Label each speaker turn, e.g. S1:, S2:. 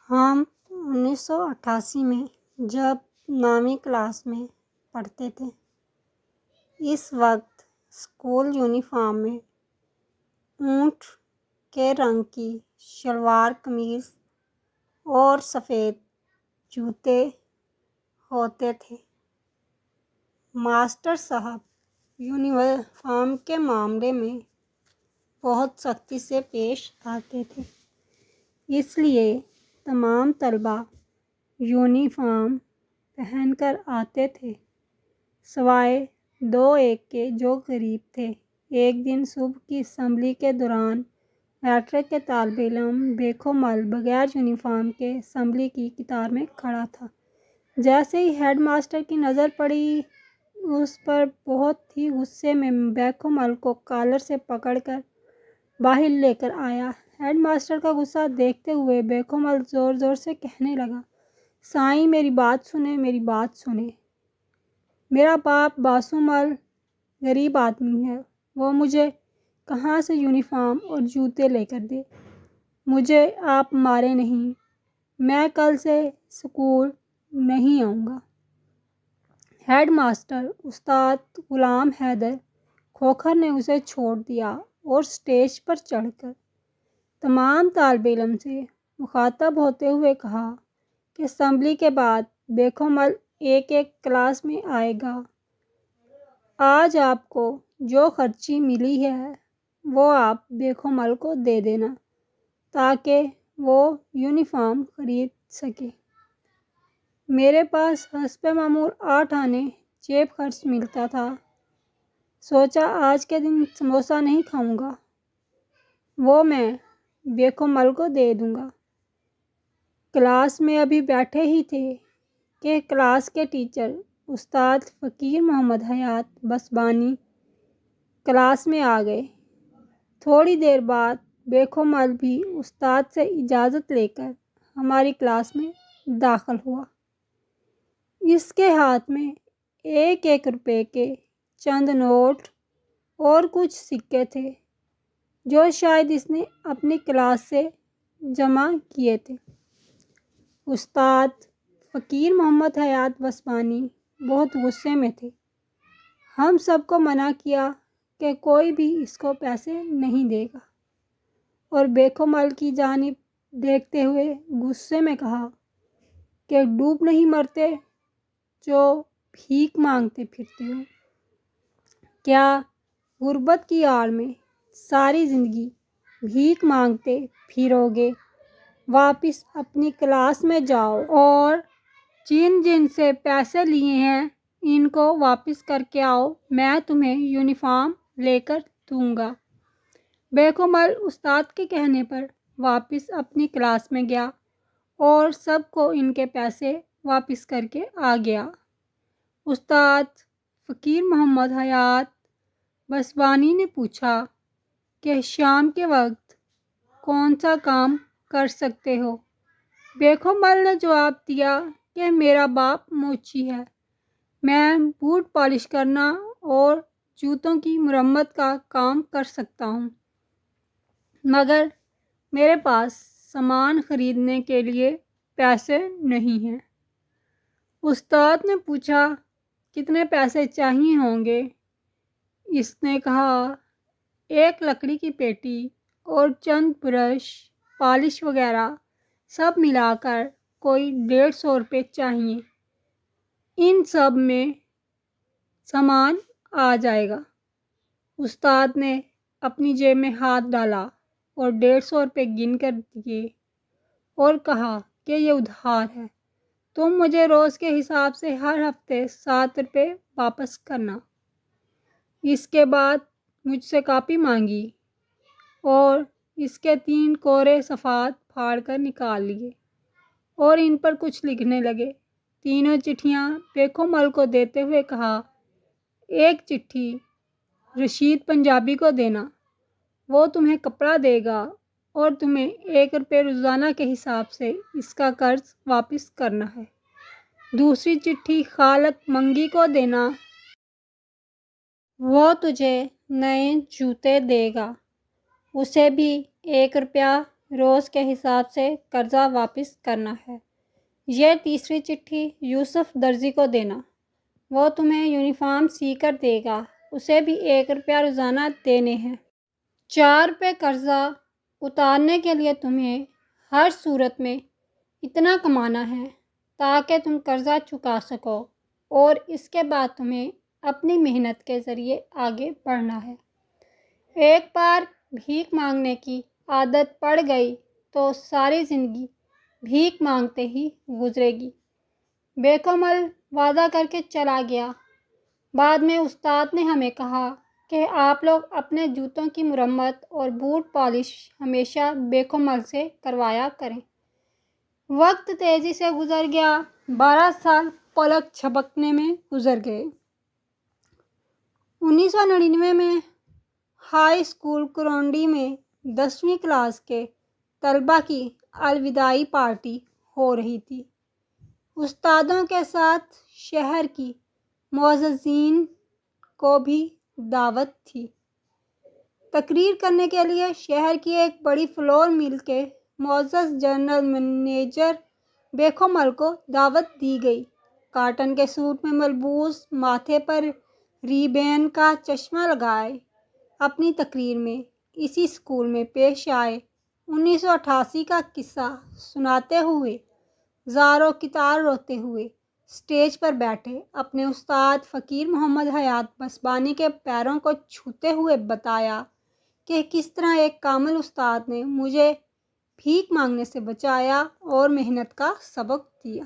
S1: ہم 1988 میں جب 9ویں کلاس میں پڑھتے تھے، اس وقت اسکول یونیفارم میں اونٹ کے رنگ کی شلوار قمیض اور سفید جوتے ہوتے تھے۔ ماسٹر صاحب یونیفارم کے معاملے میں بہت سختی سے پیش آتے تھے، اس لیے تمام طلبہ یونیفارم پہن کر آتے تھے سوائے 2-1 کے جو غریب تھے۔ ایک دن صبح کی اسمبلی کے دوران میٹرک کے طالب علم بیکھو مل بغیر یونیفارم کے اسمبلی کی قطار میں کھڑا تھا۔ جیسے ہی ہیڈ ماسٹر کی نظر پڑی اس پر، بہت ہی غصے میں بیکھو مل کو کالر سے پکڑ کر باہر لے کر آیا۔ ہیڈ ماسٹر کا غصہ دیکھتے ہوئے بیکھو مل زور زور سے کہنے لگا، "سائیں، میری بات سنیں، میری بات سنیں۔ میرا باپ باسو مل غریب آدمی ہے، وہ مجھے کہاں سے یونیفارم اور جوتے لے کر دے؟ مجھے آپ مارے نہیں، میں کل سے اسکول نہیں آؤں گا۔" ہیڈ ماسٹر استاد غلام حیدر کھوکھر نے اسے چھوڑ دیا اور اسٹیج پر چڑھ کر تمام طالب علم سے مخاطب ہوتے ہوئے کہا کہ اسمبلی کے بعد بیکھو مل ایک کلاس میں آئے گا۔ آج آپ کو جو خرچی ملی ہے وہ آپ بیکھو مل کو دے دینا تاکہ وہ یونیفارم خرید سکے۔ میرے پاس حسب معمول 8 آنے جیب خرچ ملتا تھا، سوچا آج کے دن سموسہ نہیں کھاؤں گا، وہ میں بیکھو مل کو دے دوں گا۔ کلاس میں ابھی بیٹھے ہی تھے کہ کلاس کے ٹیچر استاد فقیر محمد حیات بسبانی کلاس میں آ گئے۔ تھوڑی دیر بعد بیکھو مل بھی استاد سے اجازت لے کر ہماری کلاس میں داخل ہوا۔ اس کے ہاتھ میں 1 روپے کے چند نوٹ اور کچھ سکے تھے جو شاید اس نے اپنی کلاس سے جمع کیے تھے۔ استاد فقیر محمد حیات بسبانی بہت غصے میں تھے۔ ہم سب کو منع کیا کہ کوئی بھی اس کو پیسے نہیں دے گا، اور بیکھو مل کی جانب دیکھتے ہوئے غصے میں کہا کہ ڈوب نہیں مرتے جو بھیک مانگتے پھرتے ہو؟ کیا غربت کی آڑ میں ساری زندگی بھیک مانگتے پھرو گے؟ واپس اپنی کلاس میں جاؤ اور جن سے پیسے لیے ہیں ان کو واپس کر کے آؤ، میں تمہیں یونیفارم لے کر دوں گا۔ بیکھو مل استاد کے کہنے پر واپس اپنی کلاس میں گیا اور سب کو ان کے پیسے واپس کر کے آ گیا۔ استاد فقیر محمد حیات بسبانی نے پوچھا کہ شام کے وقت کون سا کام کر سکتے ہو؟ بیکھو مل نے جواب دیا کہ میرا باپ موچی ہے، میں بوٹ پالش کرنا اور جوتوں کی مرمت کا کام کر سکتا ہوں، مگر میرے پاس سامان خریدنے کے لیے پیسے نہیں ہیں۔ استاد نے پوچھا، کتنے پیسے چاہیے ہوں گے؟ اس نے کہا، 1 لکڑی کی پیٹی اور چند برش، پالش وغیرہ سب ملا کر کوئی 150 روپے چاہیے، ان سب میں سامان آ جائے گا۔ استاد نے اپنی جیب میں ہاتھ ڈالا اور 150 روپے گن کر دیے اور کہا کہ یہ ادھار ہے، تم مجھے روز کے حساب سے ہر ہفتے 7 روپے واپس کرنا۔ اس کے بعد مجھ سے کاپی مانگی اور اس کے 3 کورے صفحات پھاڑ کر نکال لیے اور ان پر کچھ لکھنے لگے۔ تینوں چٹھیاں بیکھو مل کو دیتے ہوئے کہا، ایک چٹھی رشید پنجابی کو دینا، وہ تمہیں کپڑا دے گا اور تمہیں 1 روپے روزانہ کے حساب سے اس کا قرض واپس کرنا ہے۔ دوسری چٹھی خالق منگی کو دینا، وہ تجھے نئے جوتے دے گا، اسے بھی 1 روپیہ روز کے حساب سے قرضہ واپس کرنا ہے۔ یہ تیسری چٹھی یوسف درزی کو دینا۔ وہ تمہیں یونیفارم سی کر دے گا، اسے بھی 1 روپیہ روزانہ دینے ہیں۔ 4 روپے قرضہ اتارنے کے لیے تمہیں ہر صورت میں اتنا کمانا ہے تاکہ تم قرضہ چکا سکو، اور اس کے بعد تمہیں اپنی محنت کے ذریعے آگے بڑھنا ہے۔ ایک بار بھیک مانگنے کی عادت پڑ گئی تو ساری زندگی بھیک مانگتے ہی گزرے گی۔ بیگم ال وعدہ کر کے چلا گیا۔ بعد میں استاد نے ہمیں کہا کہ آپ لوگ اپنے جوتوں کی مرمت اور بوٹ پالش ہمیشہ بیگم ال سے کروایا کریں۔ وقت تیزی سے گزر گیا۔ 12 سال پلک جھپکنے میں گزر گئے۔ 1999 میں ہائی اسکول کرونڈی میں 10ویں کلاس کے طلباء کی الوداعی پارٹی ہو رہی تھی۔ استادوں کے ساتھ شہر کی معززین کو بھی دعوت تھی۔ تقریر کرنے کے لیے شہر کی ایک بڑی فلور مل کے معزز جنرل منیجر بیگم ال کو دعوت دی گئی۔ کاٹن کے سوٹ میں ملبوس، ماتھے پر ریبین کا چشمہ لگائے اپنی تقریر میں اسی اسکول میں پیش آئے۔ 1988 کا قصہ سناتے ہوئے زاروں کی طرح روتے ہوئے اسٹیج پر بیٹھے اپنے استاد فقیر محمد حیات بسبانی کے پیروں کو چھوتے ہوئے بتایا کہ کس طرح ایک کامل استاد نے مجھے بھیک مانگنے سے بچایا اور محنت کا سبق دیا۔